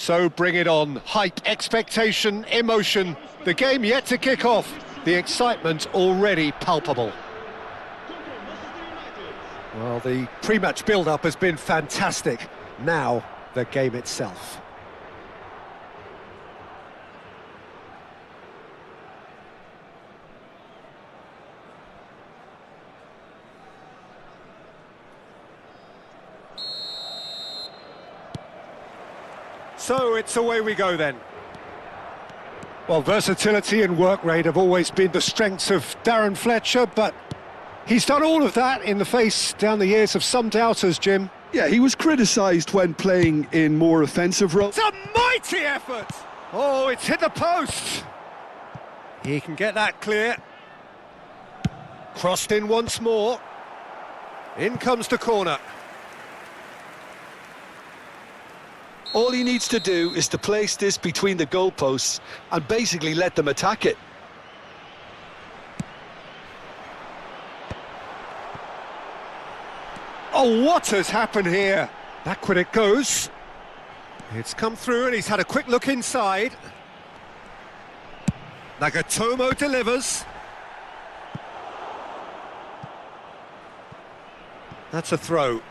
So bring it on. Hype, expectation, emotion. The game yet to kick off. The excitement already palpable. Well, the pre-match build-up has been fantastic. Now, the game itself. So it's away we go then. Well, versatility and work rate have always been the strengths of Darren Fletcher, but he's done all of that in the face down the years of some doubters, Jim. Yeah, he was criticised when playing in more offensive roles. It's a mighty effort! Oh, it's hit the post! He can get that clear. Crossed in once more. In comes the corner. All he needs to do is to place this between the goalposts and basically let them attack it. Oh, what has happened here? Backward it goes. It's come through and he's had a quick look inside. Nagatomo delivers. That's a throw.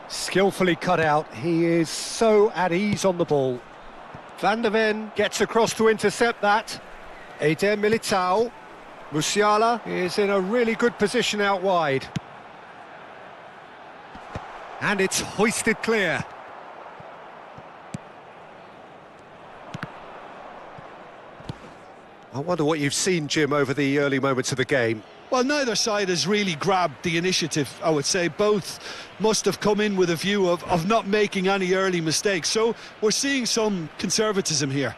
Skillfully cut out. He is so at ease on the ball. Van der Ven gets across to intercept that. Eder Militao. Musiala is in a really good position out wide. And it's hoisted clear. I wonder what you've seen, Jim, over the early moments of the game. Well, neither side has really grabbed the initiative, I would say. Both must have come in with a view of not making any early mistakes. So we're seeing some conservatism here.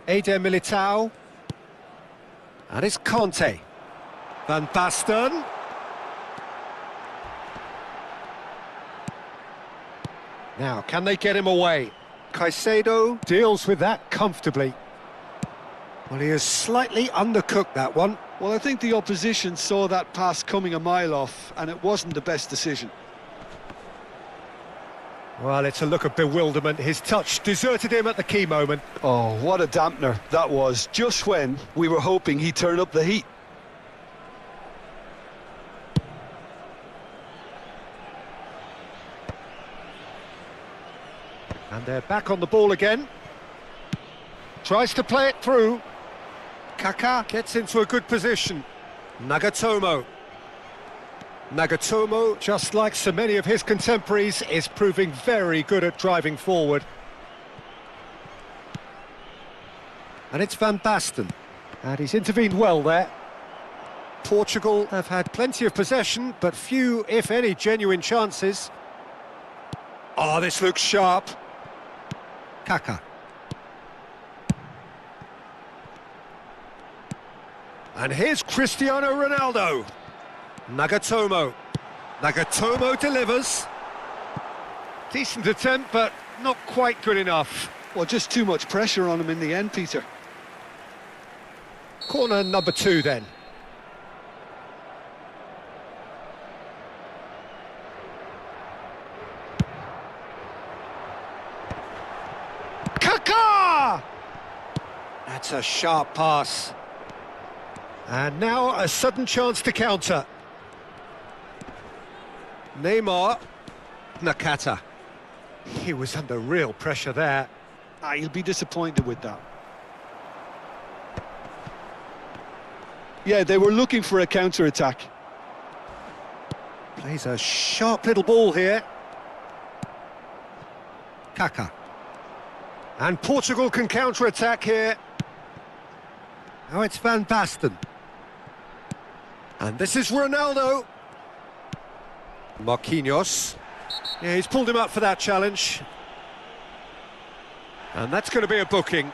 Militao. And it's Conte. Van Basten. Now, can they get him away? Caicedo deals with that comfortably. Well, he has slightly undercooked that one. Well, I think the opposition saw that pass coming a mile off, and it wasn't the best decision. Well, it's a look of bewilderment. His touch deserted him at the key moment. Oh, what a dampener that was, just when we were hoping he'd turn up the heat. And they're back on the ball again. Tries to play it through. Kaká gets into a good position. Nagatomo, just like so many of his contemporaries, is proving very good at driving forward. And it's Van Basten. And he's intervened well there. Portugal have had plenty of possession, but few, if any, genuine chances. Oh, this looks sharp. Kaká. And here's Cristiano Ronaldo. Nagatomo delivers. Decent attempt, but not quite good enough. Well, just too much pressure on him in the end, Peter. Corner number 2 then. Kaká! That's a sharp pass. And now a sudden chance to counter. Neymar. Nakata. He was under real pressure there. He'll be disappointed with that. Yeah, they were looking for a counter-attack. Plays a sharp little ball here. Kaká. And Portugal can counter-attack here. Now it's Van Basten. And this is Ronaldo. Marquinhos. Yeah, he's pulled him up for that challenge. And that's going to be a booking.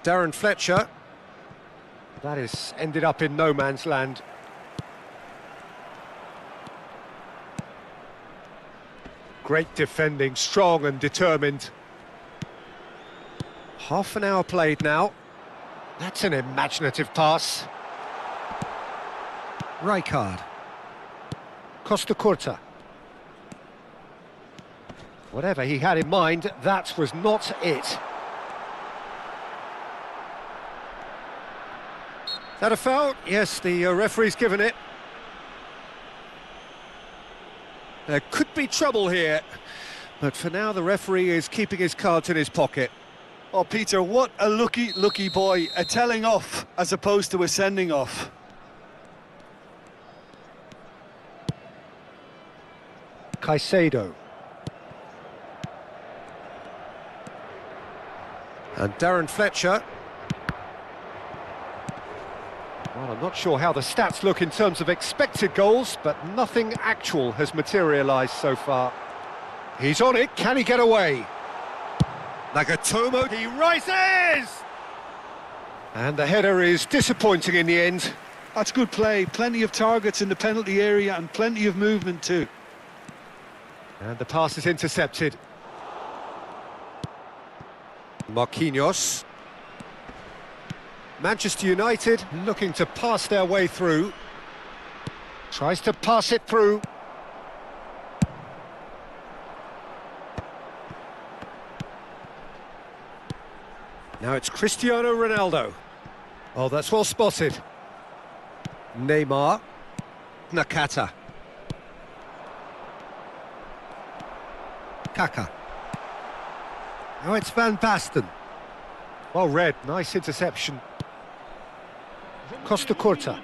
Darren Fletcher. That has ended up in no man's land. Great defending, strong and determined. Half an hour played now. That's an imaginative pass. Rijkaard. Costa Curta. Whatever he had in mind, that was not it. Is that a foul? Yes, the referee's given it. There could be trouble here, but for now the referee is keeping his cards in his pocket. Oh, Peter, what a lucky boy. A telling off as opposed to a sending off. Caicedo. And Darren Fletcher. Well, I'm not sure how the stats look in terms of expected goals, but nothing actual has materialised so far. He's on it, can he get away? Nagatomo, he rises! And the header is disappointing in the end. That's good play, plenty of targets in the penalty area and plenty of movement too. And the pass is intercepted. Marquinhos. Manchester United looking to pass their way through. Tries to pass it through. Now it's Cristiano Ronaldo. Oh, that's well spotted. Neymar. Nakata. Kaká. Now it's Van Basten. Well read, nice interception. Costa Curta.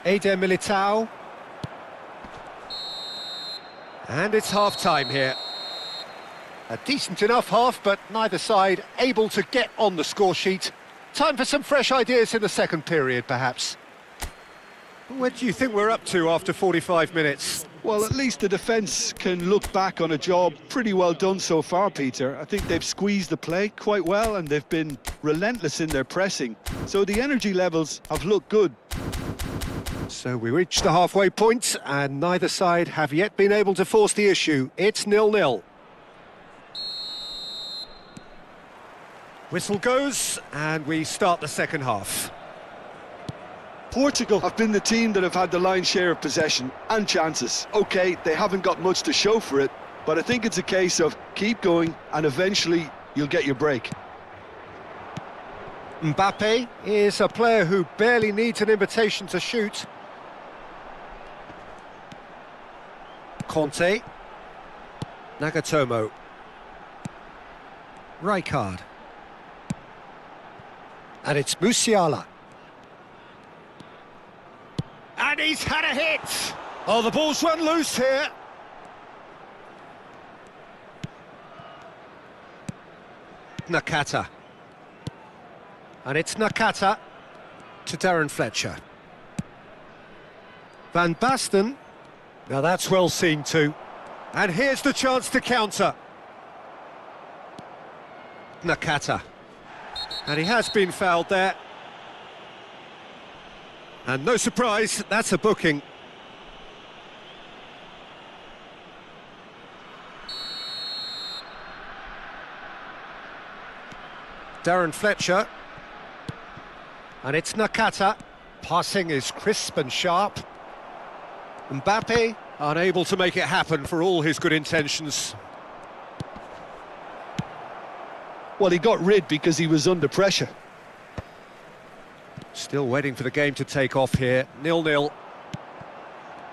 Militao. And it's half-time here. A decent enough half, but neither side able to get on the score sheet. Time for some fresh ideas in the second period, perhaps. Where do you think we're up to after 45 minutes? Well, at least the defence can look back on a job pretty well done so far, Peter. I think they've squeezed the play quite well and they've been relentless in their pressing. So the energy levels have looked good. So we reached the halfway point and neither side have yet been able to force the issue. It's 0-0. Whistle goes and we start the second half. Portugal have been the team that have had the lion's share of possession and chances. OK, they haven't got much to show for it, but I think it's a case of keep going and eventually you'll get your break. Mbappe is a player who barely needs an invitation to shoot. Conte. Nagatomo. Rijkaard. And it's Musiala. And he's had a hit! Oh, the ball's run loose here. Nakata. And it's Nakata to Darren Fletcher. Van Basten. Now that's well seen too. And here's the chance to counter. Nakata. And he has been fouled there. And no surprise, that's a booking. Darren Fletcher. And it's Nakata. Passing is crisp and sharp. Mbappe unable to make it happen for all his good intentions. Well, he got rid because he was under pressure. Still waiting for the game to take off here. 0-0.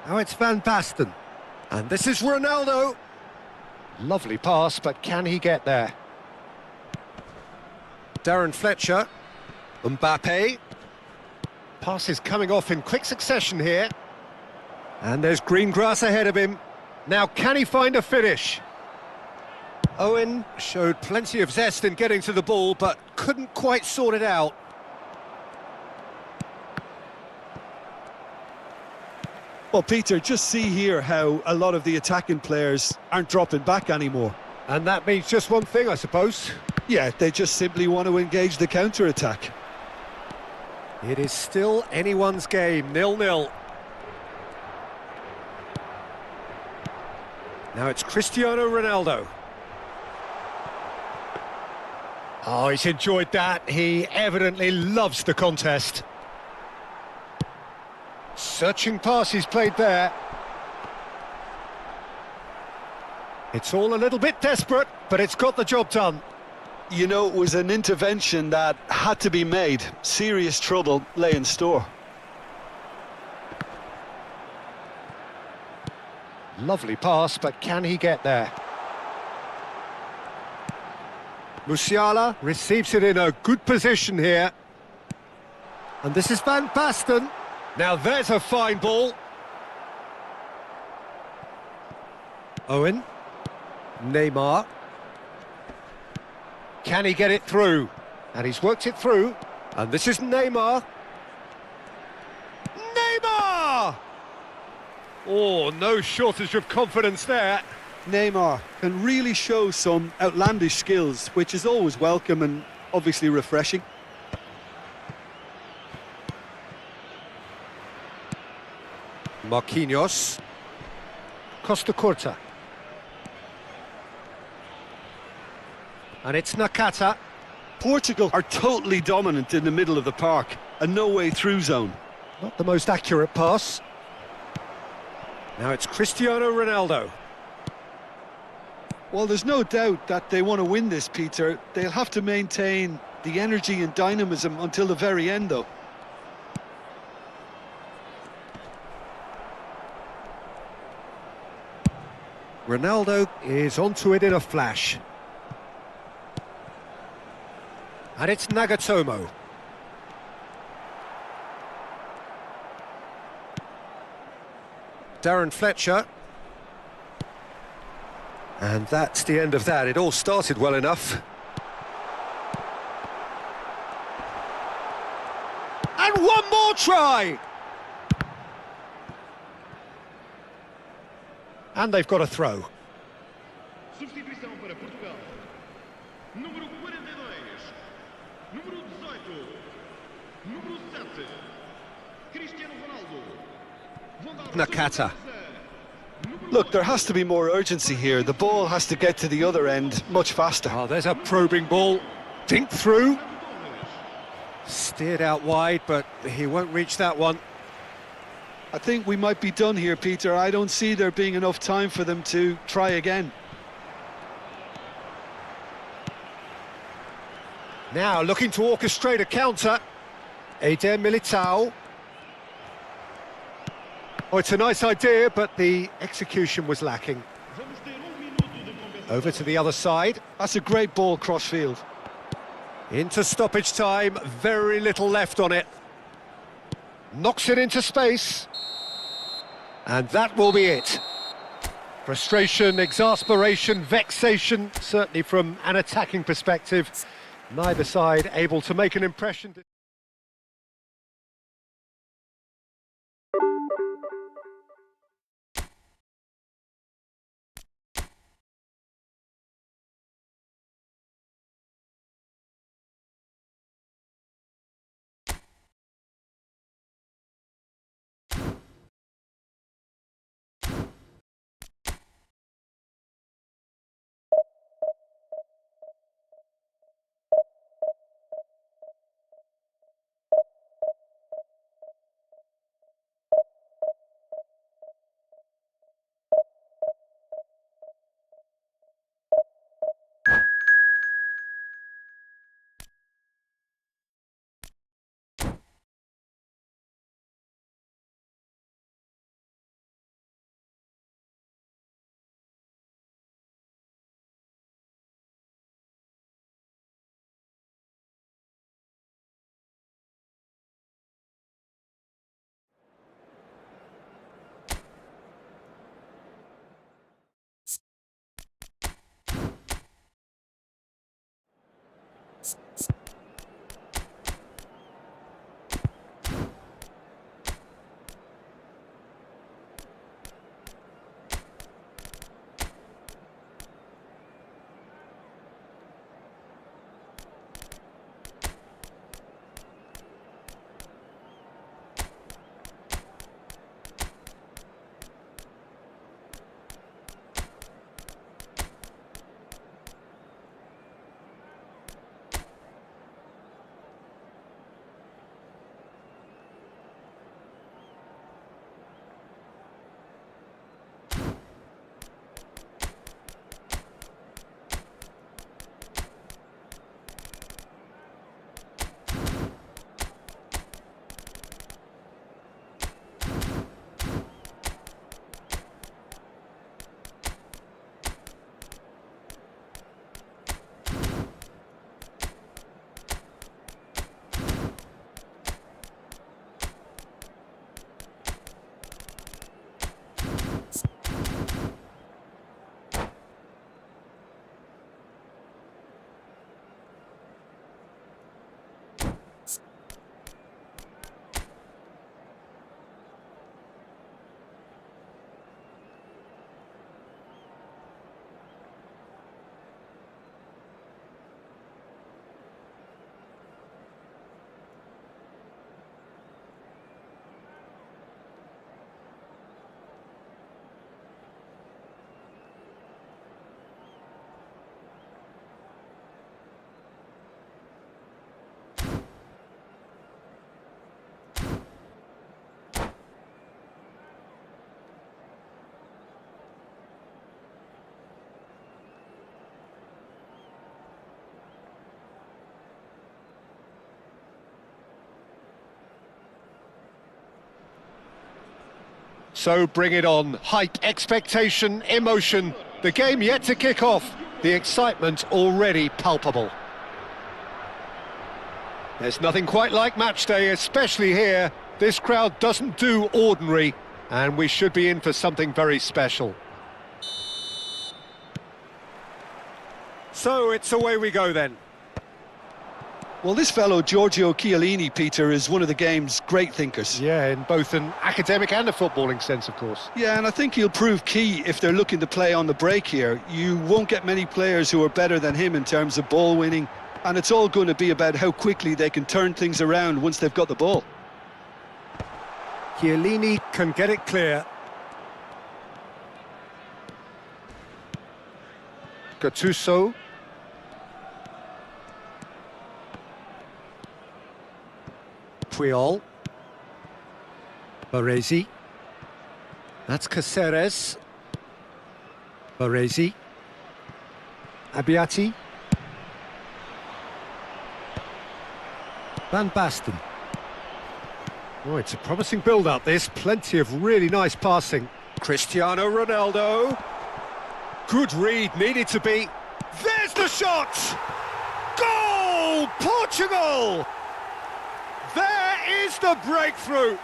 Now it's Van Basten. And this is Ronaldo. Lovely pass, but can he get there? Darren Fletcher. Mbappe. Pass is coming off in quick succession here. And there's green grass ahead of him. Now can he find a finish? Owen showed plenty of zest in getting to the ball, but couldn't quite sort it out. Well, Peter, just see here how a lot of the attacking players aren't dropping back anymore. And that means just one thing, I suppose. Yeah, they just simply want to engage the counter-attack. It is still anyone's game, 0-0. Now it's Cristiano Ronaldo. Oh, he's enjoyed that. He evidently loves the contest. Searching pass he's played there. It's all a little bit desperate, but it's got the job done. You know, it was an intervention that had to be made. Serious trouble lay in store. Lovely pass, but can he get there? Musiala receives it in a good position here. And this is Van Basten. Now there's a fine ball. Owen. Neymar. Can he get it through? And he's worked it through. And this is Neymar. Neymar! Oh, no shortage of confidence there. Neymar can really show some outlandish skills, which is always welcome and obviously refreshing. Marquinhos. Costa Curta. And it's Nakata. Portugal are totally dominant in the middle of the park. A no-way through zone. Not the most accurate pass. Now it's Cristiano Ronaldo. Well, there's no doubt that they want to win this, Peter. They'll have to maintain the energy and dynamism until the very end, though. Ronaldo is onto it in a flash. And it's Nagatomo. Darren Fletcher. And that's the end of that. It all started well enough. And one more try! And they've got a throw. Substituição para Portugal. Número 42. Número 18. Número 7. Cristiano Ronaldo. Nakata. Look, there has to be more urgency here. The ball has to get to the other end much faster. Oh, there's a probing ball. Dinked through. Steered out wide, but he won't reach that one. I think we might be done here, Peter. I don't see there being enough time for them to try again. Now looking to orchestrate a counter. Eder Militao. Oh, it's a nice idea, but the execution was lacking. Over to the other side. That's a great ball cross-field. Into stoppage time, very little left on it. Knocks it into space. And that will be it. Frustration, exasperation, vexation, certainly from an attacking perspective. Neither side able to make an impression. So bring it on. Hype, expectation, emotion. The game yet to kick off. The excitement already palpable. There's nothing quite like match day, especially here. This crowd doesn't do ordinary, and we should be in for something very special. So it's away we go then. Well, this fellow, Giorgio Chiellini, Peter, is one of the game's great thinkers. Yeah, in both an academic and a footballing sense, of course. Yeah, and I think he'll prove key if they're looking to play on the break here. You won't get many players who are better than him in terms of ball winning, and it's all going to be about how quickly they can turn things around once they've got the ball. Chiellini can get it clear. Gattuso. Puyol. Baresi. That's Caceres. Baresi. Abbiati. Van Basten. Oh, it's a promising build-up, this. Plenty of really nice passing. Cristiano Ronaldo. Good read, needed to be. There's the shot! Goal! Portugal! There is the breakthrough!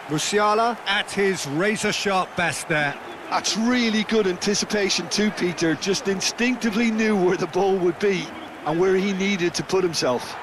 Musiala at his razor-sharp best there. That's really good anticipation too, Peter. Just instinctively knew where the ball would be and where he needed to put himself.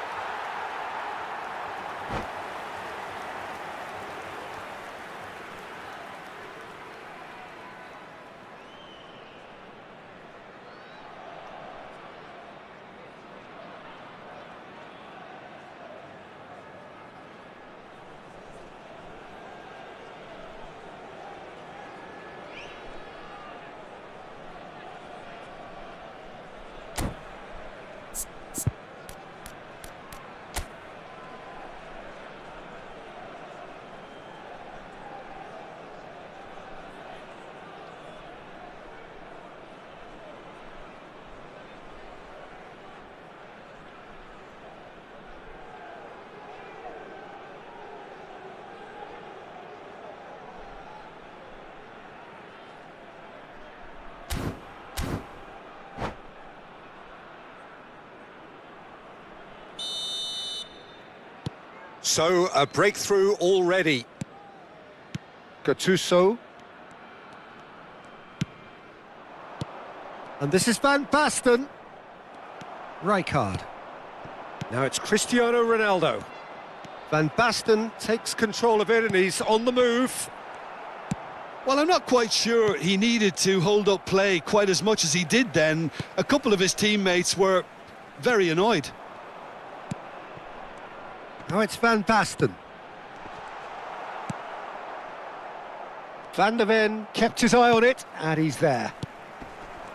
So, a breakthrough already. Gattuso. And this is Van Basten. Rijkaard. Now it's Cristiano Ronaldo. Van Basten takes control of it and he's on the move. Well, I'm not quite sure he needed to hold up play quite as much as he did then. A couple of his teammates were very annoyed. Now it's Van Basten. Van der Ven kept his eye on it, and he's there.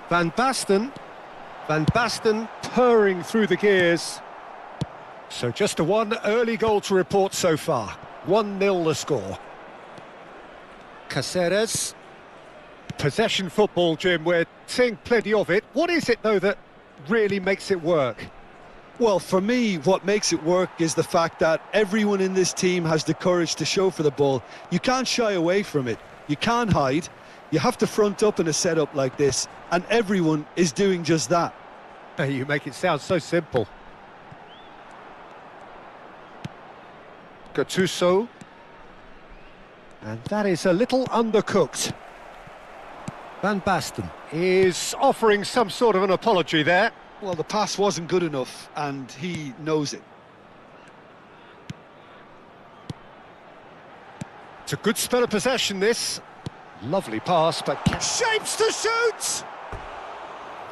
Van Basten. Van Basten purring through the gears. So just a one early goal to report so far. 1-0 the score. Caceres. Possession football, Jim, we're seeing plenty of it. What is it, though, that really makes it work? Well, for me, what makes it work is the fact that everyone in this team has the courage to show for the ball. You can't shy away from it. You can't hide. You have to front up in a setup like this, and everyone is doing just that. You make it sound so simple. Gattuso. And that is a little undercooked. Van Basten is offering some sort of an apology there. Well, the pass wasn't good enough, and he knows it. It's a good spell of possession, this. Lovely pass, but shapes to shoot!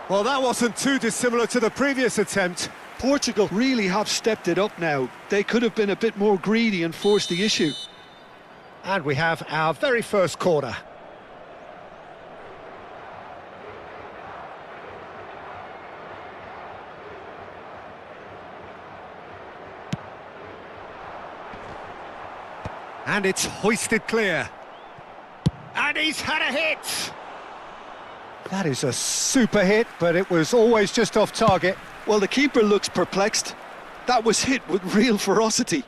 Well, that wasn't too dissimilar to the previous attempt. Portugal really have stepped it up now. They could have been a bit more greedy and forced the issue. And we have our very first corner. And it's hoisted clear. And he's had a hit! That is a super hit, but it was always just off target. Well, the keeper looks perplexed. That was hit with real ferocity.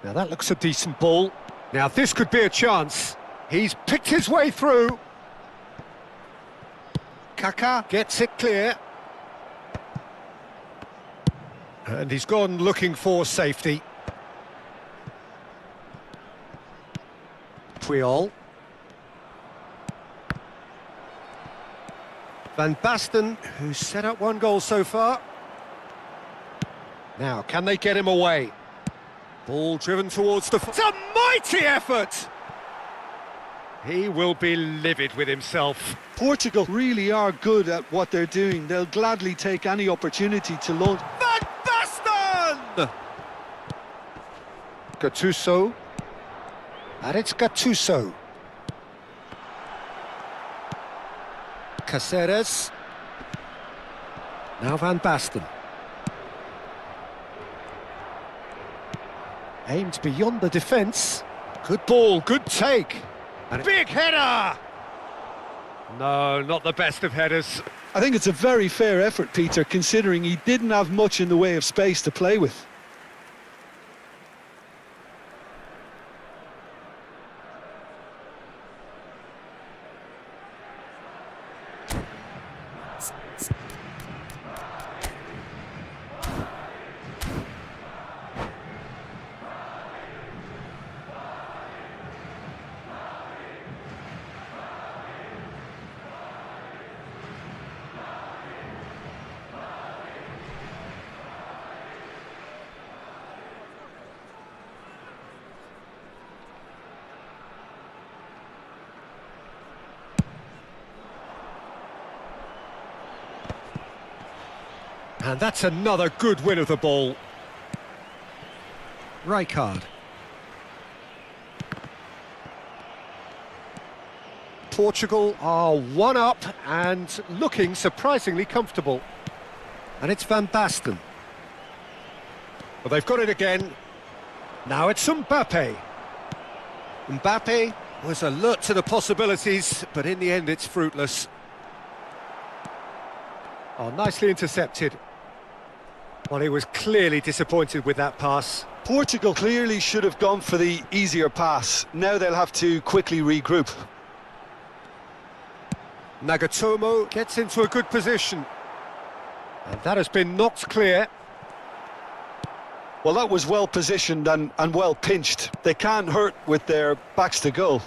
Now that looks a decent ball. Now this could be a chance. He's picked his way through. Kaká gets it clear. And he's gone looking for safety. Puyol. Van Basten, who's set up one goal so far. Now, can they get him away? Ball driven towards the... It's a mighty effort! He will be livid with himself. Portugal really are good at what they're doing. They'll gladly take any opportunity to launch. Van Basten! Gattuso. And it's Gattuso. Caceres. Now Van Basten. Aimed beyond the defence. Good ball, good take. And big header! No, not the best of headers. I think it's a very fair effort, Peter, considering he didn't have much in the way of space to play with. And that's another good win of the ball. Rijkaard. Portugal are one up and looking surprisingly comfortable. And it's Van Basten. Well, they've got it again. Now it's Mbappe. Mbappe was alert to the possibilities, but in the end it's fruitless. Oh, nicely intercepted. Well, he was clearly disappointed with that pass. Portugal clearly should have gone for the easier pass. Now they'll have to quickly regroup. Nagatomo gets into a good position. And that has been knocked clear. Well, that was well positioned and well pinched. They can't hurt with their backs to goal.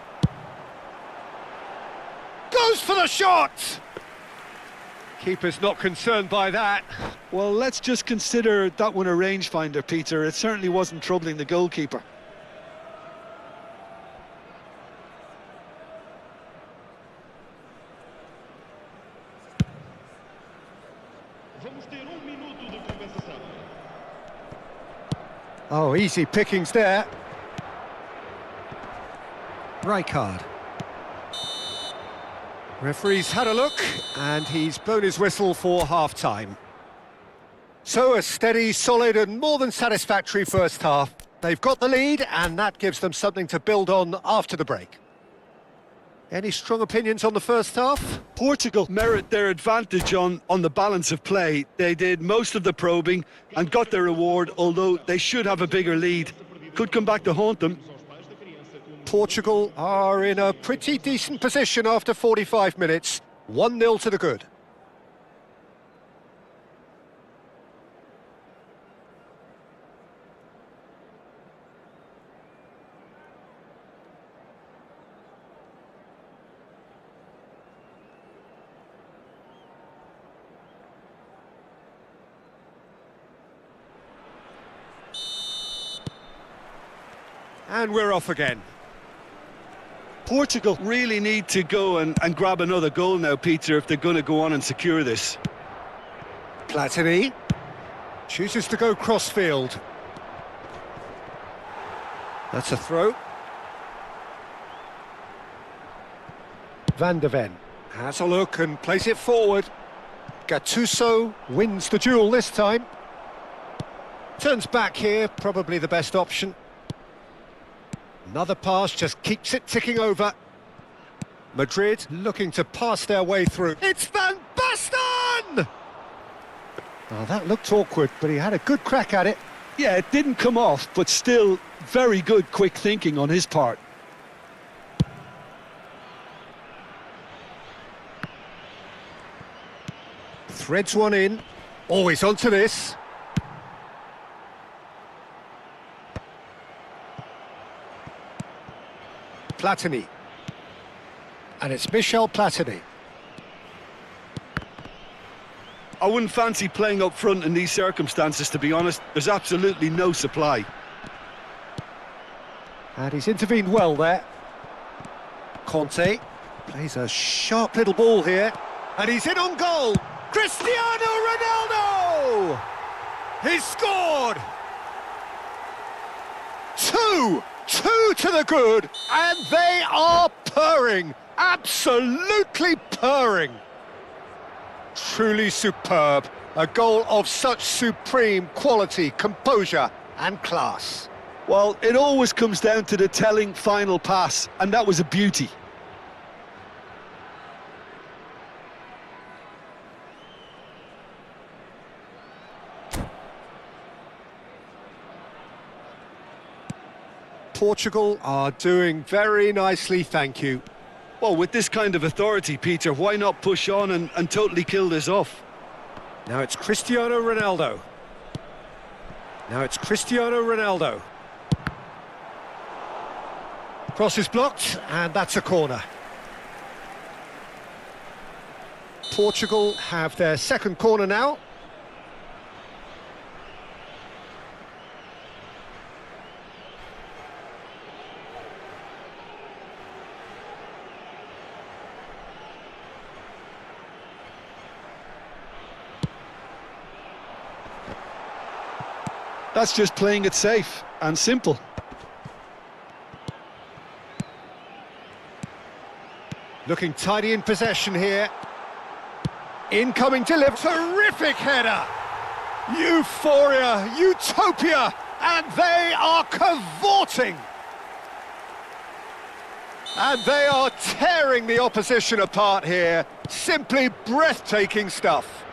Goes for the shot! Keeper's not concerned by that. Well, let's just consider that one a rangefinder, Peter. It certainly wasn't troubling the goalkeeper. Vamos ter minuto de compensação. Oh, easy pickings there. Rijkaard. Referee's had a look, and he's blown his whistle for half-time. So a steady, solid and more than satisfactory first half. They've got the lead, and that gives them something to build on after the break. Any strong opinions on the first half? Portugal merit their advantage on the balance of play. They did most of the probing and got their reward, although they should have a bigger lead. Could come back to haunt them. Portugal are in a pretty decent position after 45 minutes. 1-0 to the good. And we're off again. Portugal really need to go and grab another goal now, Peter, if they're going to go on and secure this. Platini chooses to go crossfield. That's a throw. Van der Ven has a look and plays it forward. Gattuso wins the duel this time. Turns back here, probably the best option. Another pass just keeps it ticking over. Madrid looking to pass their way through. It's Van Basten! Oh, that looked awkward, but he had a good crack at it. Yeah, it didn't come off, but still very good quick thinking on his part. Threads one in. Always onto this. Platini. And it's Michel Platini. I wouldn't fancy playing up front in these circumstances, to be honest. There's absolutely no supply. And he's intervened well there. Conte plays a sharp little ball here. And he's in on goal. Cristiano Ronaldo! He's scored! Two to the good, and they are purring. Absolutely purring. Truly superb. A goal of such supreme quality, composure and class. Well, it always comes down to the telling final pass, and that was a beauty. Portugal are doing very nicely, thank you. Well, with this kind of authority, Peter, why not push on and totally kill this off? Now it's Cristiano Ronaldo. Now it's Cristiano Ronaldo. Cross is blocked, and that's a corner. Portugal have their second corner now. That's just playing it safe and simple. Looking tidy in possession here. Incoming delivery. Terrific header. Euphoria, utopia, and they are cavorting. And they are tearing the opposition apart here. Simply breathtaking stuff.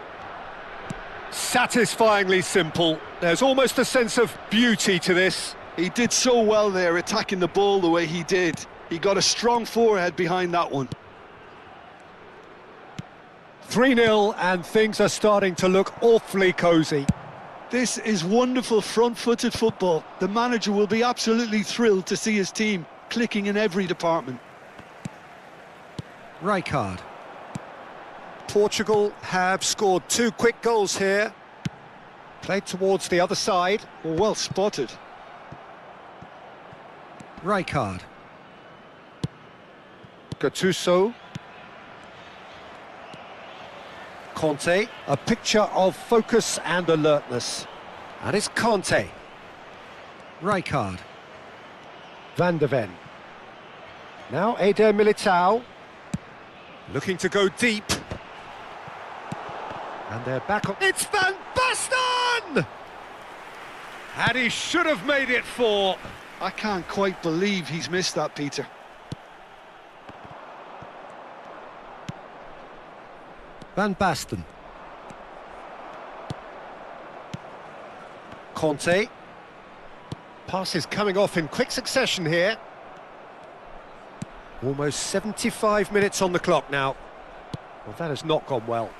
Satisfyingly simple. There's almost a sense of beauty to this. He did so well there, attacking the ball the way he did. He got a strong forehead behind that one. 3-0, and things are starting to look awfully cosy. This is wonderful front-footed football. The manager will be absolutely thrilled to see his team clicking in every department. Rijkaard. Portugal have scored 2 quick goals here. Played towards the other side. Well spotted. Rijkaard. Gattuso. Conte, a picture of focus and alertness. And it's Conte. Rijkaard. Van de Ven. Now Eder Militao. Looking to go deep. And they're back on. It's Van Basten! And he should have made it 4. I can't quite believe he's missed that, Peter. Van Basten. Conte. Pass is coming off in quick succession here. Almost 75 minutes on the clock now. Well, that has not gone well.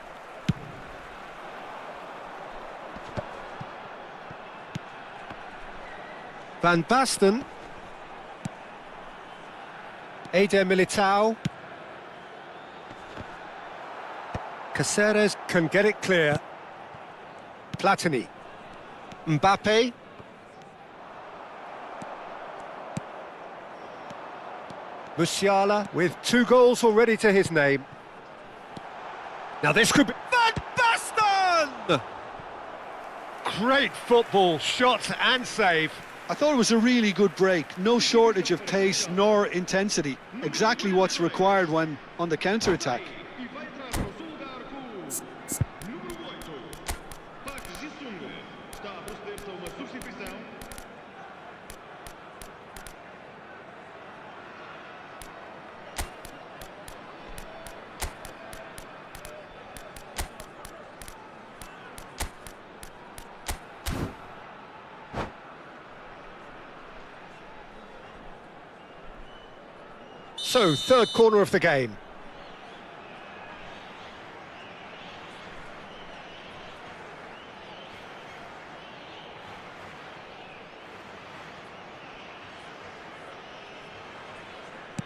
Van Basten. Eder Militao. Caceres can get it clear. Platini. Mbappe. Musiala with 2 goals already to his name. Now this could be... Van Basten! Great football, shot and save. I thought it was a really good break. No shortage of pace nor intensity. Exactly what's required when on the counter-attack. So, third corner of the game.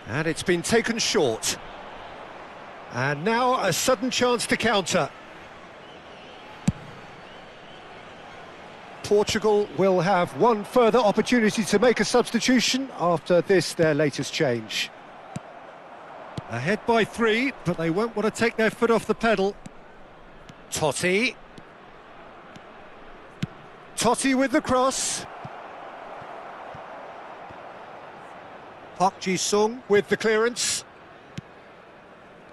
And it's been taken short. And now a sudden chance to counter. Portugal will have one further opportunity to make a substitution after this, their latest change. Ahead by 3, but they won't want to take their foot off the pedal. Totti. Totti with the cross. Park Ji-sung with the clearance.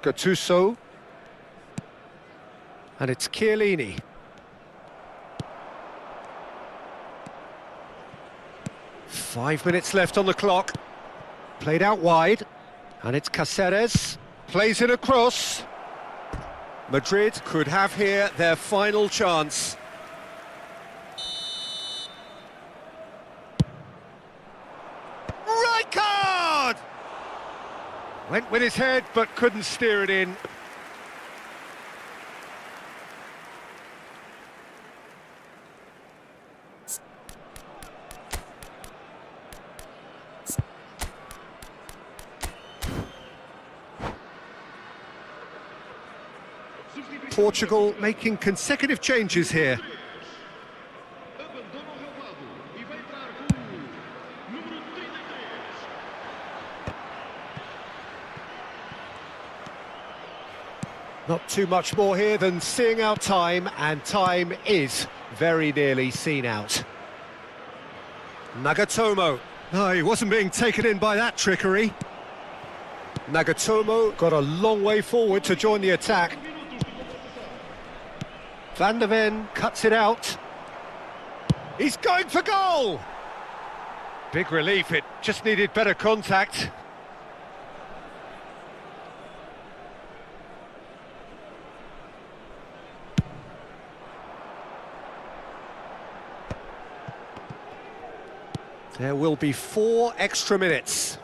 Gattuso. And it's Chiellini. 5 minutes left on the clock. Played out wide. And it's Cáceres. Plays it across. Madrid could have here their final chance. Right card! Went with his head, but couldn't steer it in. Portugal making consecutive changes here. Not too much more here than seeing out time, and time is very nearly seen out. Nagatomo. No, he wasn't being taken in by that trickery. Nagatomo got a long way forward to join the attack. Van der Ven cuts it out. He's going for goal! Big relief, it just needed better contact. There will be 4 extra minutes.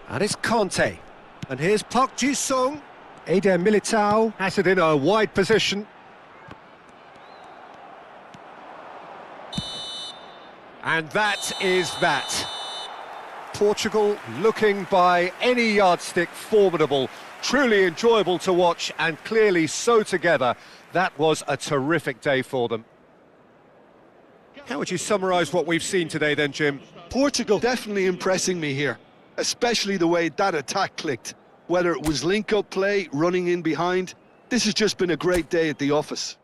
And it's Conte. And here's Park Ji-sung. Eder Militao has it in a wide position. And that is that. Portugal looking by any yardstick formidable. Truly enjoyable to watch and clearly so together. That was a terrific day for them. How would you summarise what we've seen today then, Jim? Portugal definitely impressing me here, especially the way that attack clicked. Whether it was link-up play, running in behind, this has just been a great day at the office.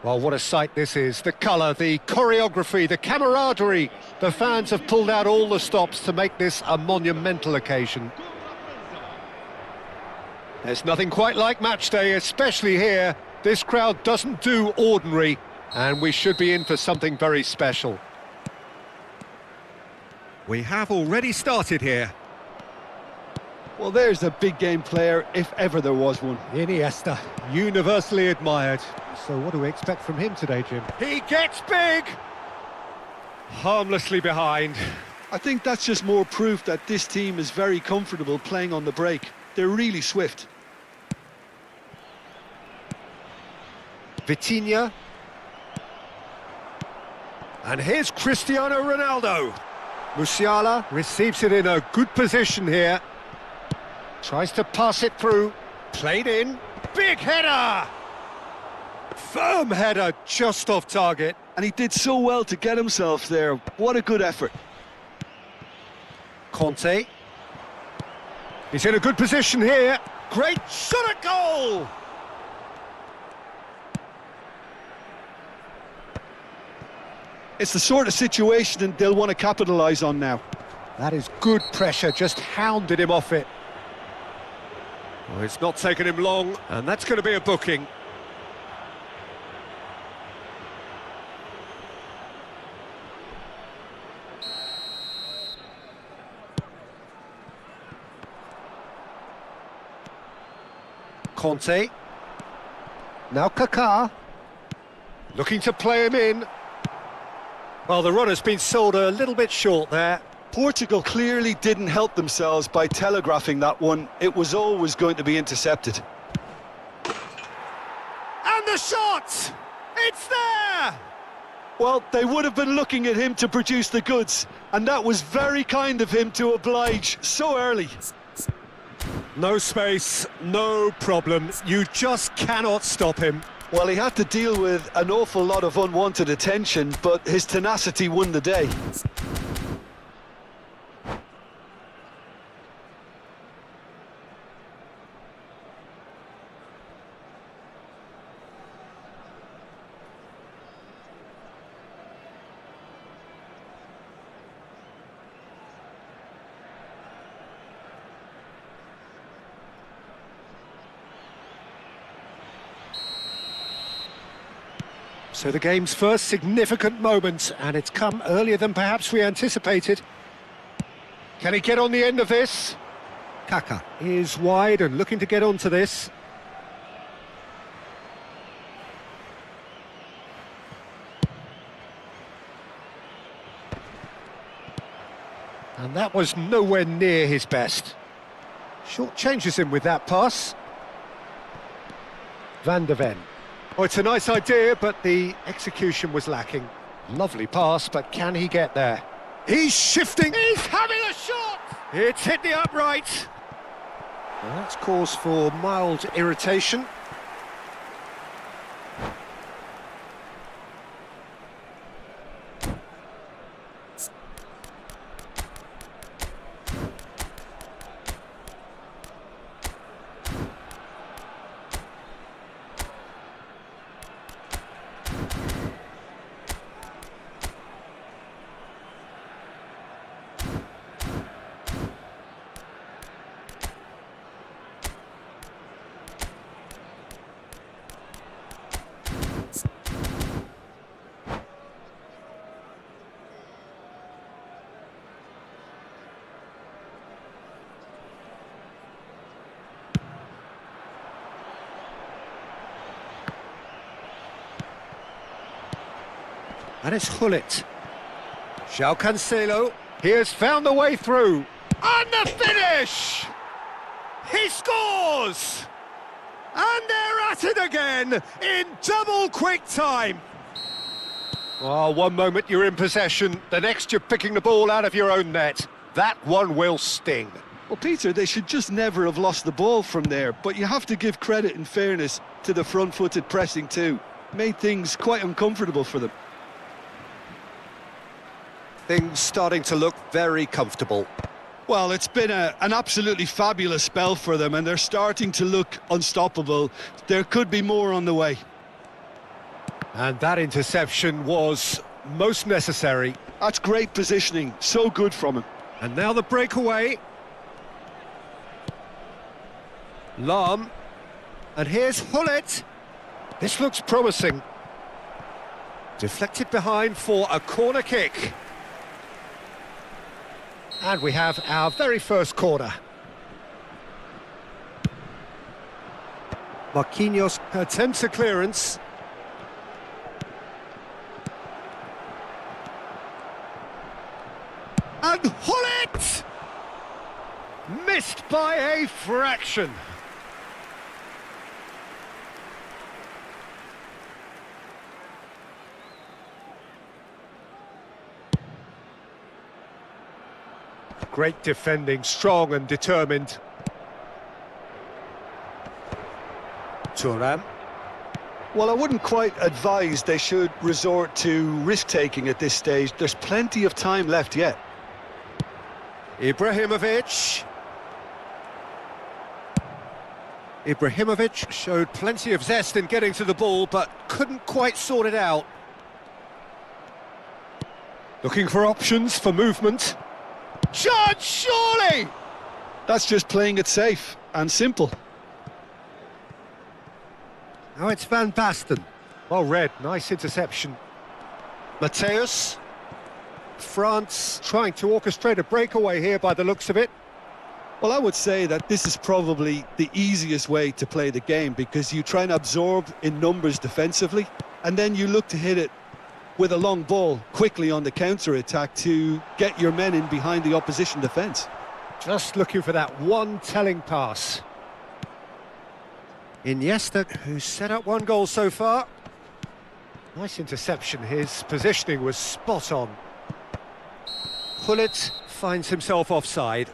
Well, what a sight this is. The colour, the choreography, the camaraderie. The fans have pulled out all the stops to make this a monumental occasion. There's nothing quite like match day, especially here. This crowd doesn't do ordinary, and we should be in for something very special. We have already started here. Well, there's a big game player, if ever there was one. Iniesta, universally admired. So what do we expect from him today, Jim? He gets big! Harmlessly behind. I think that's just more proof that this team is very comfortable playing on the break. They're really swift. Vitinha. And here's Cristiano Ronaldo. Musiala receives it in a good position here. Tries to pass it through. Played in. Big header! Firm header, just off target. And he did so well to get himself there. What a good effort. Conte. He's in a good position here. Great shot at goal! It's the sort of situation that they'll want to capitalise on now. That is good pressure, just hounded him off it. Well, it's not taken him long, and that's going to be a booking. Conte. Now Kaká. Looking to play him in. Well, the runner's been sold a little bit short there. Portugal clearly didn't help themselves by telegraphing that one. It was always going to be intercepted. And the shot! It's there! Well, they would have been looking at him to produce the goods, and that was very kind of him to oblige so early. No space, no problem. You just cannot stop him. Well, he had to deal with an awful lot of unwanted attention, but his tenacity won the day. So the game's first significant moment, and it's come earlier than perhaps we anticipated. Can he get on the end of this? Kaká is wide and looking to get onto this. And that was nowhere near his best. Short changes him with that pass. Van der Ven. Oh, it's a nice idea, but the execution was lacking. Lovely pass, but can he get there? He's shifting! He's having a shot! It's hit the upright. Well, that's cause for mild irritation. And it's Hullet. João Cancelo. He has found the way through. And the finish! He scores! And they're at it again in double quick time. Well, one moment you're in possession, the next you're picking the ball out of your own net. That one will sting. Well, Peter, they should just never have lost the ball from there, but you have to give credit and fairness to the front-footed pressing too. Made things quite uncomfortable for them. Things starting to look very comfortable. Well, it's been an absolutely fabulous spell for them, and they're starting to look unstoppable. There could be more on the way. And that interception was most necessary. That's great positioning, so good from him. And now the breakaway. Lahm. And here's Hullet. This looks promising. Deflected behind for a corner kick. And we have our very first corner. Marquinhos attempts a clearance. And Hullet! Missed by a fraction. Great defending, strong and determined. Thuram. Well, I wouldn't quite advise they should resort to risk-taking at this stage. There's plenty of time left yet. Ibrahimovic. Ibrahimovic showed plenty of zest in getting to the ball, but couldn't quite sort it out. Looking for options for movement. Judge, surely! That's just playing it safe and simple. Now it's Van Basten. Well read, nice interception. Mateus. France trying to orchestrate a breakaway here by the looks of it. Well, I would say that this is probably the easiest way to play the game, because you try and absorb in numbers defensively, and then you look to hit it with a long ball quickly on the counter-attack to get your men in behind the opposition defence. Just looking for that one telling pass. Iniesta, who's set up one goal so far. Nice interception, his positioning was spot on. Hullet finds himself offside.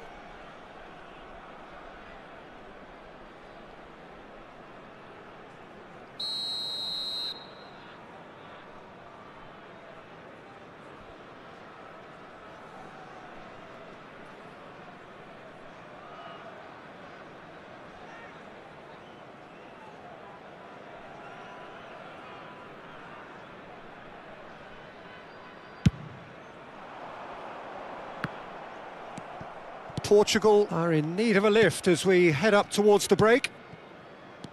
Portugal are in need of a lift as we head up towards the break.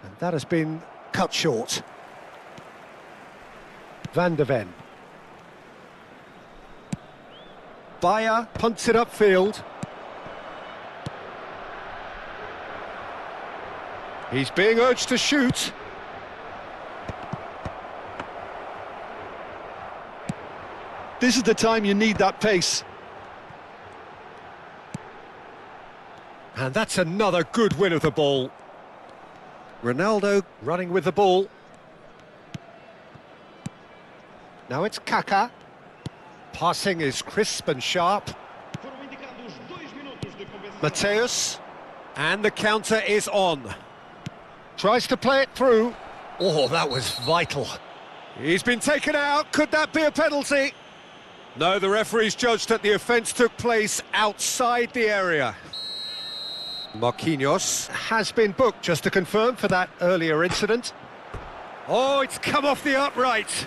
And that has been cut short. Van der Ven. Bayer punts it upfield. He's being urged to shoot. This is the time you need that pace. And that's another good win of the ball. Ronaldo running with the ball. Now it's Kaká. Passing is crisp and sharp. Mateus. And the counter is on. Tries to play it through. Oh, that was vital. He's been taken out. Could that be a penalty? No, the referee's judged that the offence took place outside the area. Marquinhos has been booked, just to confirm, for that earlier incident. Oh, it's come off the upright.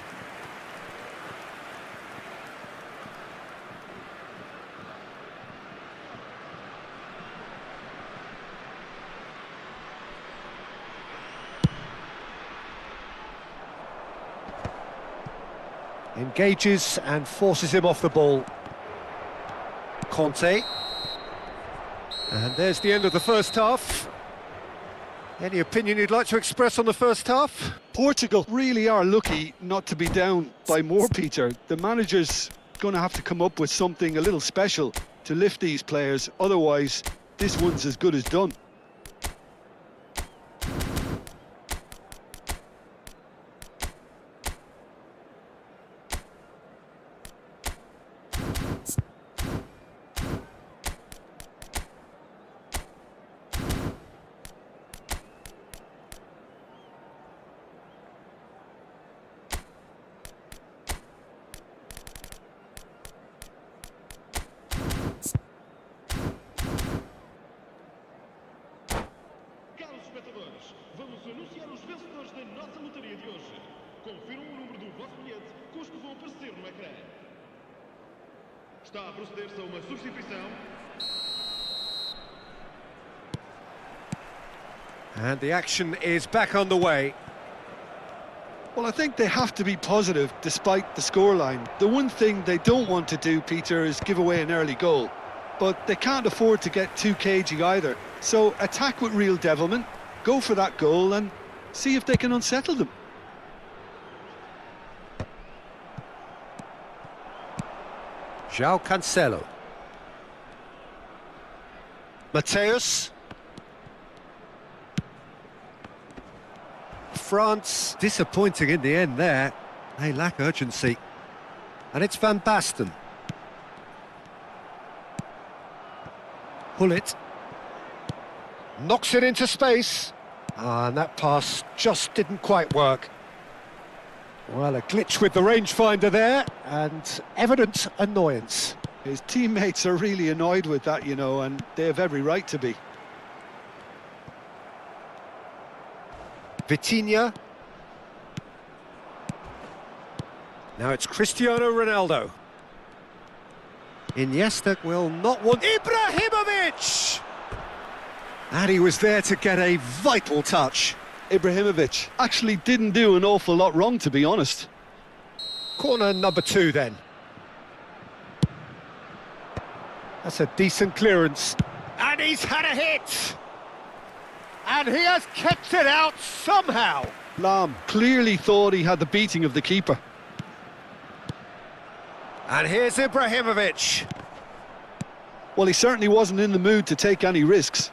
Engages and forces him off the ball. Conte. And there's the end of the first half. Any opinion you'd like to express on the first half? Portugal really are lucky not to be down by more, Peter. The manager's going to have to come up with something a little special to lift these players. Otherwise, this one's as good as done. oferecer no ecrã. Está a proceder-se a uma substituição. And the action is back on the way. Well, I think they have to be positive despite the scoreline. The one thing they don't want to do, Peter, is give away an early goal. But they can't afford to get too cagey either. So attack with real devilment, go for that goal and see if they can unsettle them. João Cancelo. Mateus. France disappointing in the end there. They lack urgency. And it's Van Basten. Hullet. Knocks it into space. And that pass just didn't quite work. Well, a glitch with the rangefinder there, and evident annoyance. His teammates are really annoyed with that, you know, and they have every right to be. Vitinha. Now it's Cristiano Ronaldo. Iniesta will not want... Ibrahimovic! And he was there to get a vital touch. Ibrahimovic actually didn't do an awful lot wrong, to be honest. Corner number 2 then. That's a decent clearance. And he's had a hit! And he has kept it out somehow. Lam clearly thought he had the beating of the keeper. And here's Ibrahimovic. Well, he certainly wasn't in the mood to take any risks.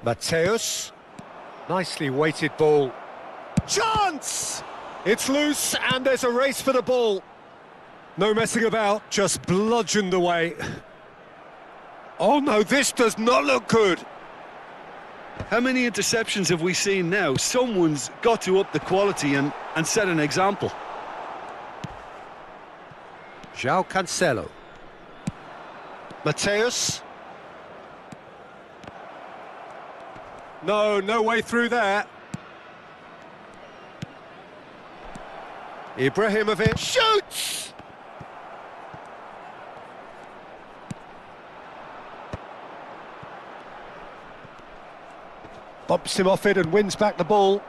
Mateus. Nicely weighted ball. Chance! It's loose and there's a race for the ball. No messing about, just bludgeoned away. Oh no, this does not look good. How many interceptions have we seen now? Someone's got to up the quality and set an example. João Cancelo. Mateus. No way through there. Ibrahimovic shoots! Bumps him off it and wins back the ball.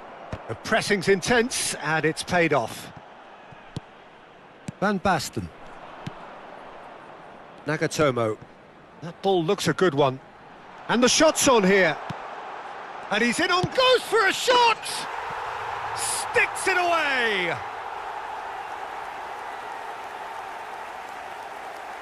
The pressing's intense and it's paid off. Van Basten. Nagatomo. That ball looks a good one. And the shot's on here. And he's in on, goes for a shot! Sticks it away!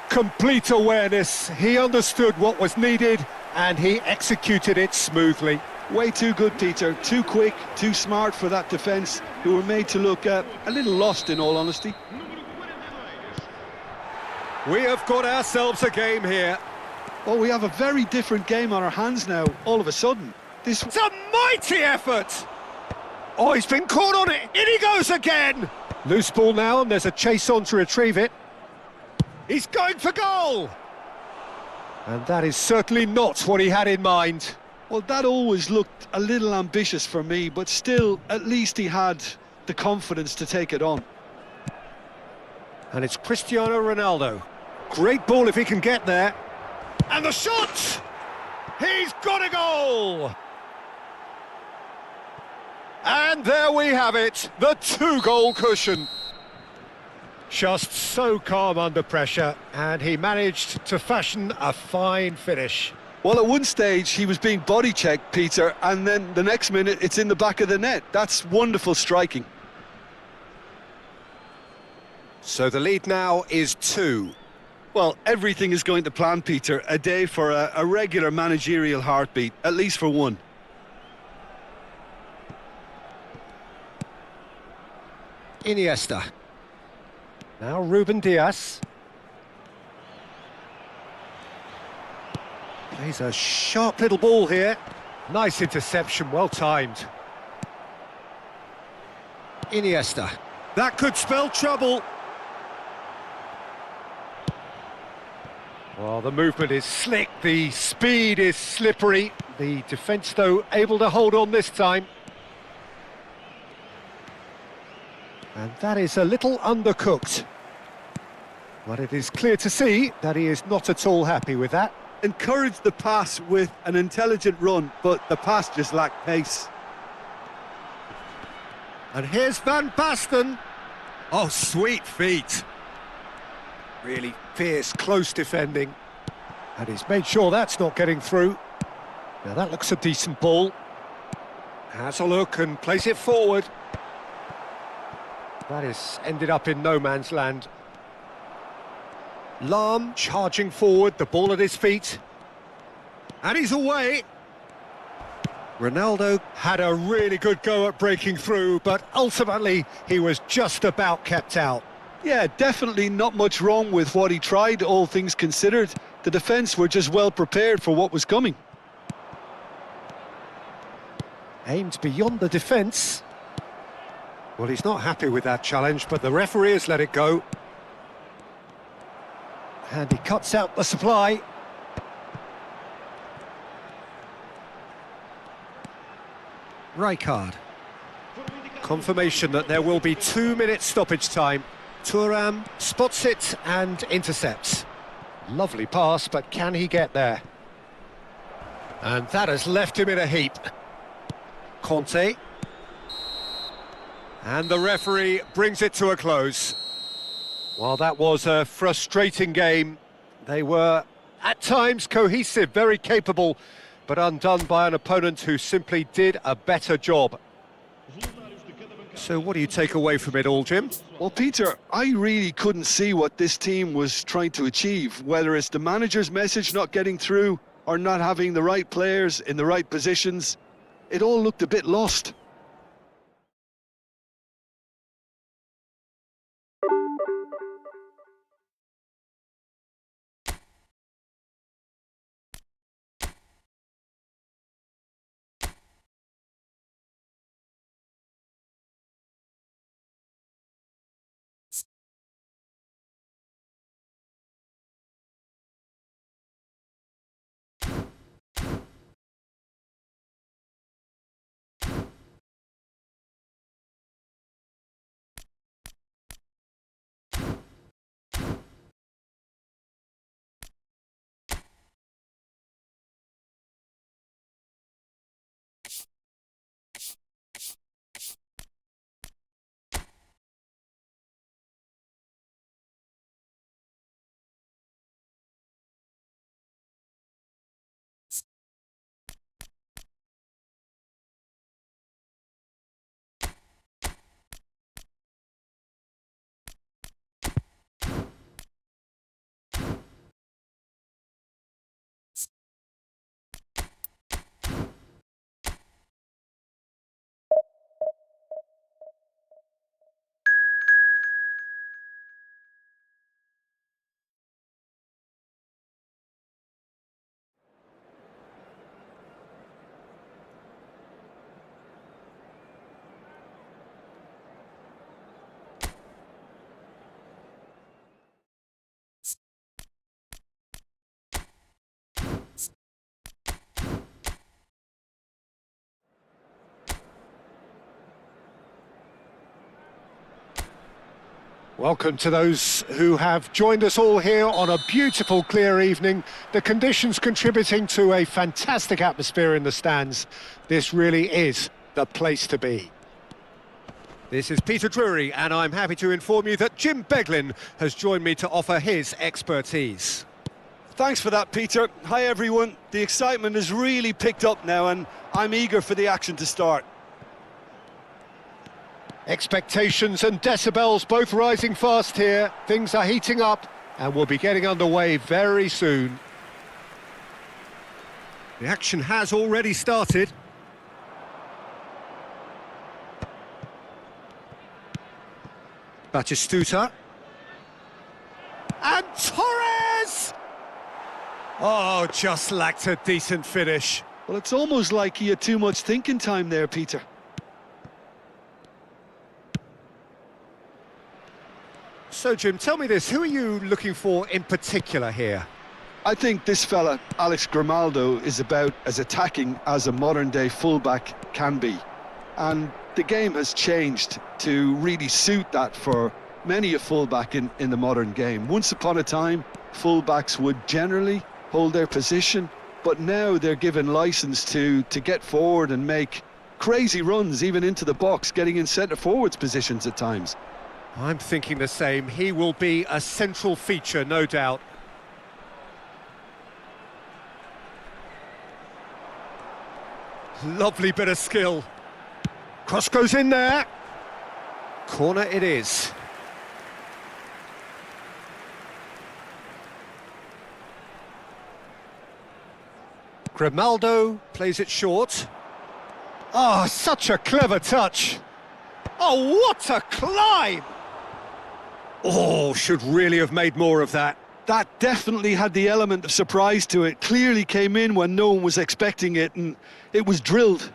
Complete awareness. He understood what was needed and he executed it smoothly. Way too good, Peter. Too quick, too smart for that defence, who were made to look a little lost, in all honesty. We have got ourselves a game here. Oh, we have a very different game on our hands now, all of a sudden. It's a mighty effort! Oh, he's been caught on it! In he goes again! Loose ball now, and there's a chase on to retrieve it. He's going for goal! And that is certainly not what he had in mind. Well, that always looked a little ambitious for me, but still, at least he had the confidence to take it on. And it's Cristiano Ronaldo. Great ball if he can get there. And the shot! He's got a goal! And there we have it, the 2-goal cushion. Just so calm under pressure, and he managed to fashion a fine finish. Well, at one stage, he was being body-checked, Peter, and then the next minute, it's in the back of the net. That's wonderful striking. So the lead now is 2. Well, everything is going to plan, Peter. A day for a regular managerial heartbeat, at least for one. Iniesta. Now Ruben Diaz. Plays a sharp little ball here. Nice interception, well timed. Iniesta. That could spell trouble. Well, the movement is slick, the speed is slippery. The defence, though, able to hold on this time. And that is a little undercooked. But it is clear to see that he is not at all happy with that. Encouraged the pass with an intelligent run, but the pass just lacked pace. And here's Van Basten. Oh, sweet feet. Really fierce, close defending. And he's made sure that's not getting through. Now that looks a decent ball. Has a look and plays it forward. That is ended up in no man's land. Lahm charging forward, the ball at his feet. And he's away. Ronaldo had a really good go at breaking through, but ultimately he was just about kept out. Yeah, definitely not much wrong with what he tried, all things considered. The defence were just well prepared for what was coming. Aimed beyond the defence. Well, he's not happy with that challenge, but the referee has let it go. And he cuts out the supply. Rijkaard. Confirmation that there will be 2 minutes stoppage time. Thuram spots it and intercepts. Lovely pass, but can he get there? And that has left him in a heap. Conte. And the referee brings it to a close. Well, that was a frustrating game. They were, at times, cohesive, very capable, but undone by an opponent who simply did a better job. So what do you take away from it all, Jim? Well, Peter, I really couldn't see what this team was trying to achieve, whether it's the manager's message not getting through or not having the right players in the right positions. It all looked a bit lost. Welcome to those who have joined us all here on a beautiful, clear evening. The conditions contributing to a fantastic atmosphere in the stands. This really is the place to be. This is Peter Drury, and I'm happy to inform you that Jim Beglin has joined me to offer his expertise. Thanks for that, Peter. Hi, everyone. The excitement has really picked up now, and I'm eager for the action to start. Expectations and decibels both rising fast here. Things are heating up, and we'll be getting underway very soon. The action has already started. Batistuta. And Torres! Oh, just lacked a decent finish. Well, it's almost like he had too much thinking time there, Peter. So, Jim, tell me this, who are you looking for in particular here? I think this fella, Alex Grimaldo, is about as attacking as a modern-day fullback can be. And the game has changed to really suit that for many a fullback in the modern game. Once upon a time, fullbacks would generally hold their position, but now they're given license to get forward and make crazy runs, even into the box, getting in centre-forwards positions at times. I'm thinking the same. He will be a central feature, no doubt. Lovely bit of skill. Cross goes in there. Corner it is. Grimaldo plays it short. Oh, such a clever touch. Oh, what a climb! Oh, should really have made more of that. That definitely had the element of surprise to it. Clearly came in when no one was expecting it, and it was drilled.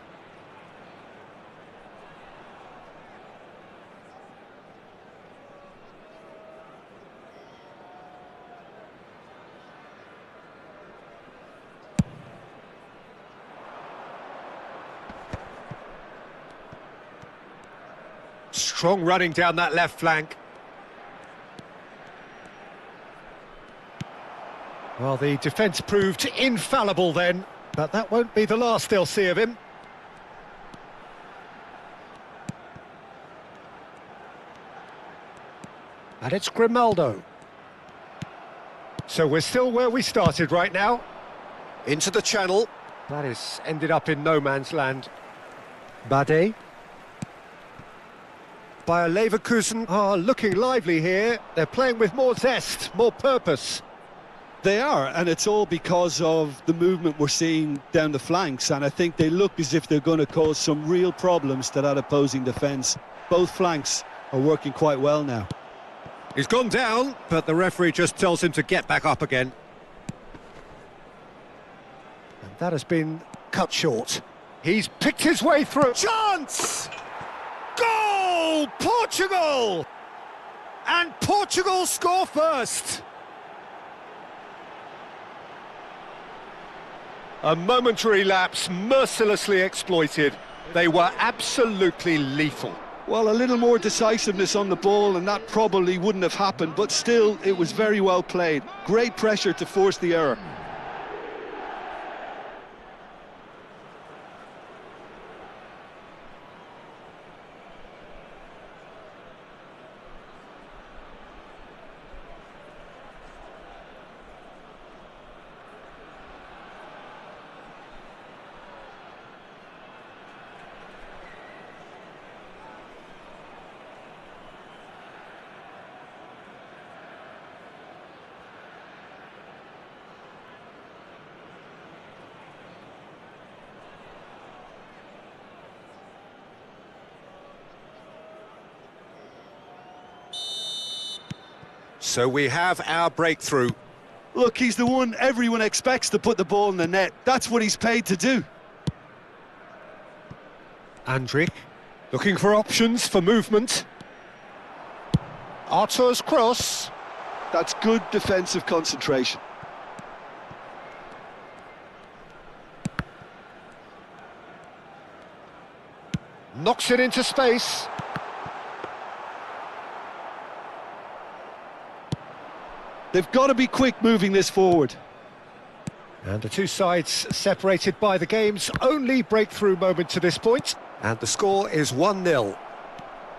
Strong running down that left flank. Well, the defence proved infallible then, but that won't be the last they'll see of him. And it's Grimaldo. So we're still where we started right now. Into the channel. That is ended up in no man's land. Bade. Bayer Leverkusen are looking lively here. They're playing with more zest, more purpose. They are, and it's all because of the movement we're seeing down the flanks, and I think they look as if they're going to cause some real problems to that opposing defence. Both flanks are working quite well now. He's gone down, but the referee just tells him to get back up again. And that has been cut short. He's picked his way through. Chance! Goal! Portugal! And Portugal score first. A momentary lapse, mercilessly exploited. They were absolutely lethal. Well, a little more decisiveness on the ball and that probably wouldn't have happened, but still, it was very well played. Great pressure to force the error. So we have our breakthrough. Look, he's the one everyone expects to put the ball in the net. That's what he's paid to do. Andrik, looking for options for movement. Arthur's cross. That's good defensive concentration. Knocks it into space. They've got to be quick moving this forward. And the two sides separated by the game's only breakthrough moment to this point. And the score is 1-0.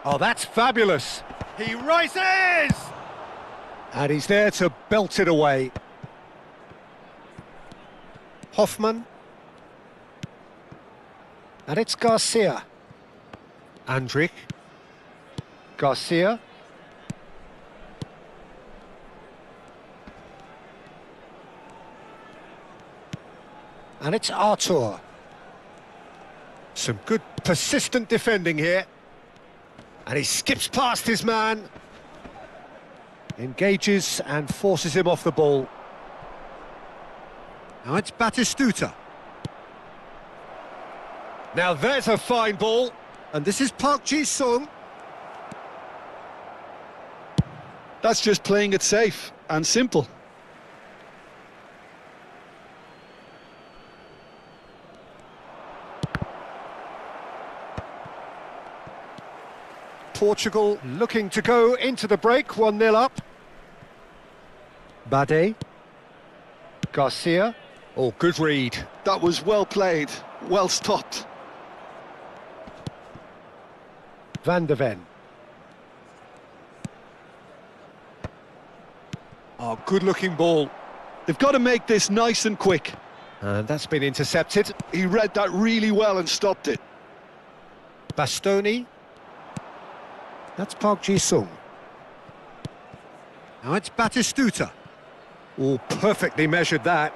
Oh, that's fabulous. He rises! And he's there to belt it away. Hoffman. And it's Garcia. Andrich. Garcia. And it's Artur. Some good persistent defending here. And he skips past his man. Engages and forces him off the ball. Now it's Batistuta. Now there's a fine ball. And this is Park Ji-sung. That's just playing it safe and simple. Portugal looking to go into the break, 1-0 up. Bade. Garcia. Oh, good read. That was well played, well stopped. Van de Ven. Oh, good-looking ball. They've got to make this nice and quick. And that's been intercepted. He read that really well and stopped it. Bastoni. That's Park Ji-sung. Now it's Batistuta. Oh, perfectly measured that.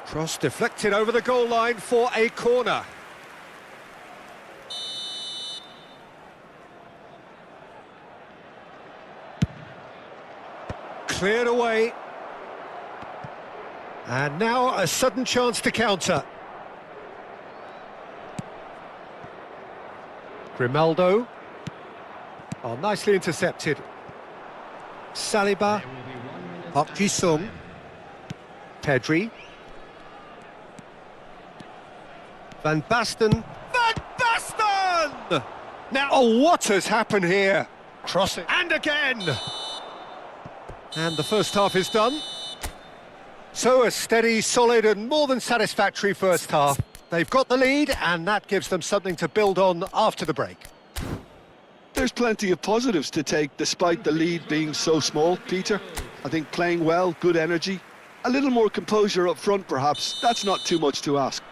Cross deflected over the goal line for a corner. Cleared away. And now a sudden chance to counter. Ronaldo. Oh, nicely intercepted. Saliba. Park Ji-sung. Pedri. Van Basten. Van Basten! Now, oh, what has happened here? Crossing. And again! And the first half is done. So a steady, solid and more than satisfactory first half. They've got the lead and that gives them something to build on after the break. There's plenty of positives to take despite the lead being so small, Peter. I think playing well, good energy. A little more composure up front perhaps, that's not too much to ask.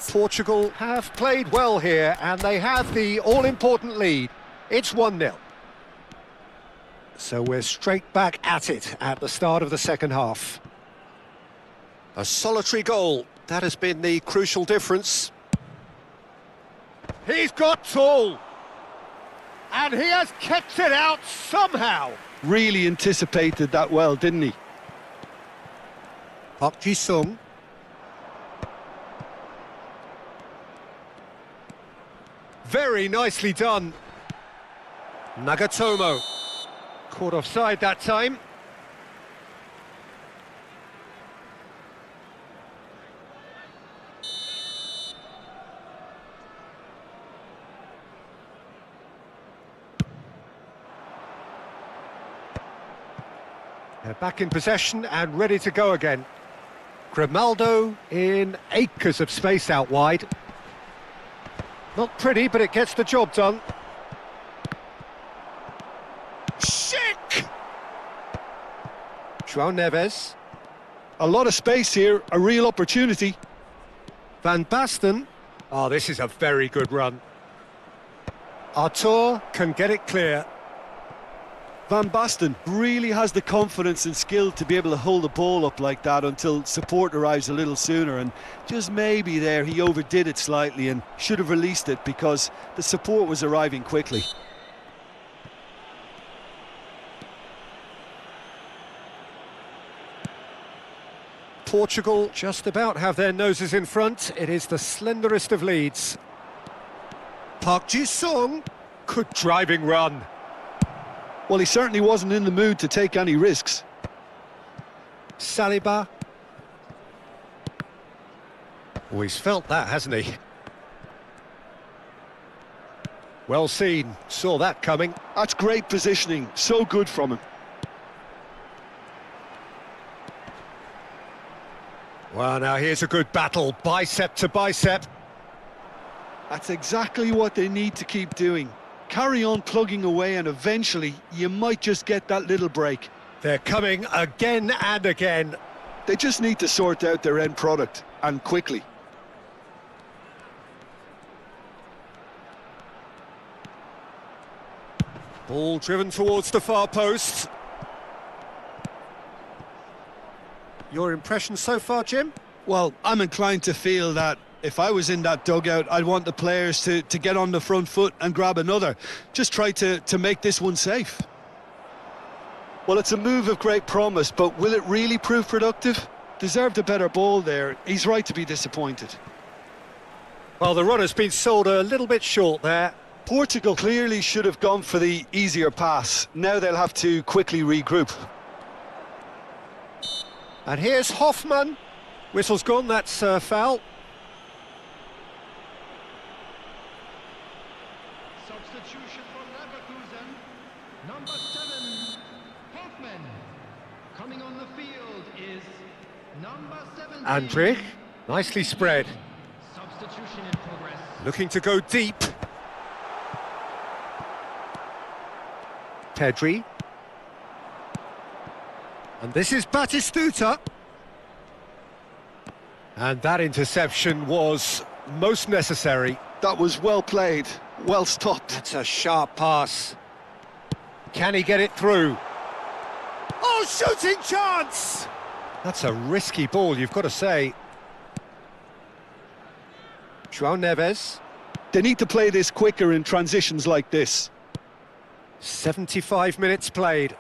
Portugal have played well here and they have the all-important lead. It's 1-0. So we're straight back at it at the start of the second half. A solitary goal, that has been the crucial difference. He's got tall! And he has kept it out somehow! Really anticipated that well, didn't he? Park Ji-sung. Very nicely done. Nagatomo. Caught offside that time. They're back in possession and ready to go again. Ronaldo in acres of space out wide. Not pretty, but it gets the job done. Sick! João Neves. A lot of space here, a real opportunity. Van Basten. Oh, this is a very good run. Artur can get it clear. Van Basten really has the confidence and skill to be able to hold the ball up like that until support arrives a little sooner, and just maybe there he overdid it slightly and should have released it because the support was arriving quickly. Portugal just about have their noses in front. It is the slenderest of leads. Park Ji-sung. Good driving run. Well, he certainly wasn't in the mood to take any risks. Saliba. Oh, he's felt that, hasn't he? Well seen. Saw that coming. That's great positioning. So good from him. Well, now here's a good battle, bicep to bicep. That's exactly what they need to keep doing. Carry on plugging away and eventually you might just get that little break. They're coming again and again. They just need to sort out their end product, and quickly. Ball driven towards the far post. Your impression so far, Jim? Well, I'm inclined to feel that if I was in that dugout, I'd want the players to get on the front foot and grab another. Just try to make this one safe. Well, it's a move of great promise, but will it really prove productive? Deserved a better ball there. He's right to be disappointed. Well, the run has been sold a little bit short there. Portugal clearly should have gone for the easier pass. Now they'll have to quickly regroup. And here's Hoffman. Whistle's gone, that's foul. Substitution for Leverkusen, number 7, Hoffman. Coming on the field is number 17. Andrich, nicely spread. Substitution in progress. Looking to go deep. Pedri. And this is Batistuta. And that interception was most necessary. That was well played, well stopped. That's a sharp pass. Can he get it through? Oh, shooting chance! That's a risky ball, you've got to say. João Neves. They need to play this quicker in transitions like this. 75 minutes played.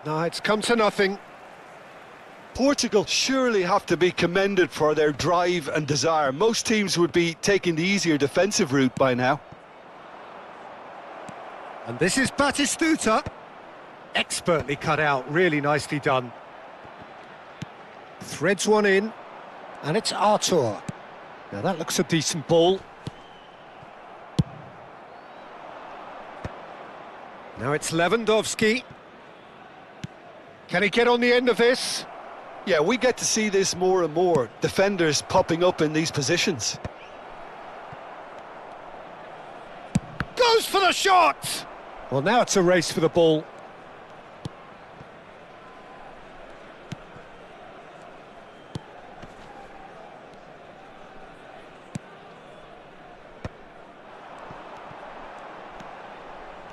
No, it's come to nothing. Portugal surely have to be commended for their drive and desire. Most teams would be taking the easier defensive route by now. And this is Batistuta. Expertly cut out, really nicely done. Threads one in, and it's Artur. Now that looks a decent ball. Now it's Lewandowski. Can he get on the end of this? Yeah, we get to see this more and more. Defenders popping up in these positions. Goes for the shot! Well, now it's a race for the ball.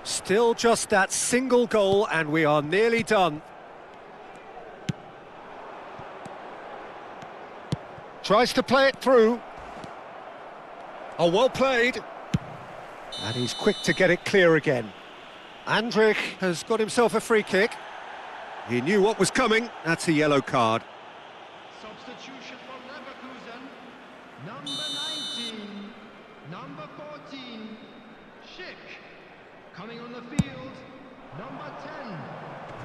Still just that single goal and we are nearly done. Tries to play it through. Oh, well played. And he's quick to get it clear again. Andrich has got himself a free kick. He knew what was coming. That's a yellow card. Substitution for Leverkusen, number 19, number 14, Schick. Coming on the field, number 10,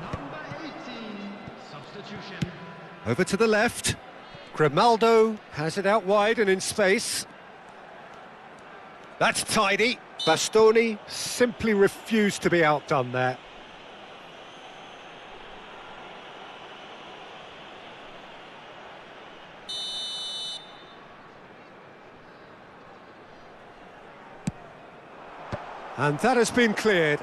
number 18, substitution. Over to the left. Ronaldo has it out wide and in space. That's tidy. Bastoni simply refused to be outdone there. And that has been cleared.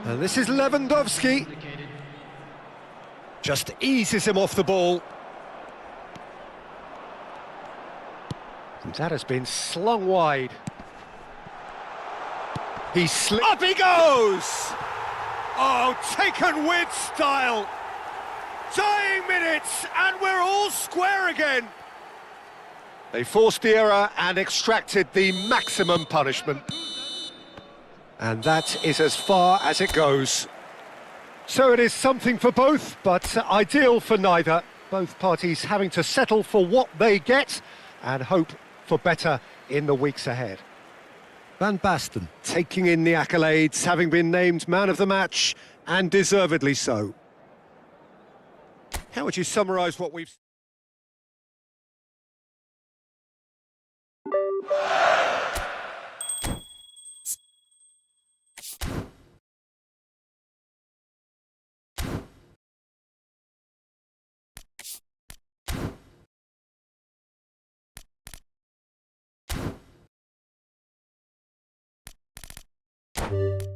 And this is Lewandowski. Just eases him off the ball. And that has been slung wide. Up he goes! Oh, taken with style. Dying minutes, and we're all square again. They forced the error and extracted the maximum punishment. And that is as far as it goes. So it is something for both, but ideal for neither. Both parties having to settle for what they get and hope for better in the weeks ahead. Van Basten taking in the accolades, having been named man of the match, and deservedly so. How would you summarise what we've... it.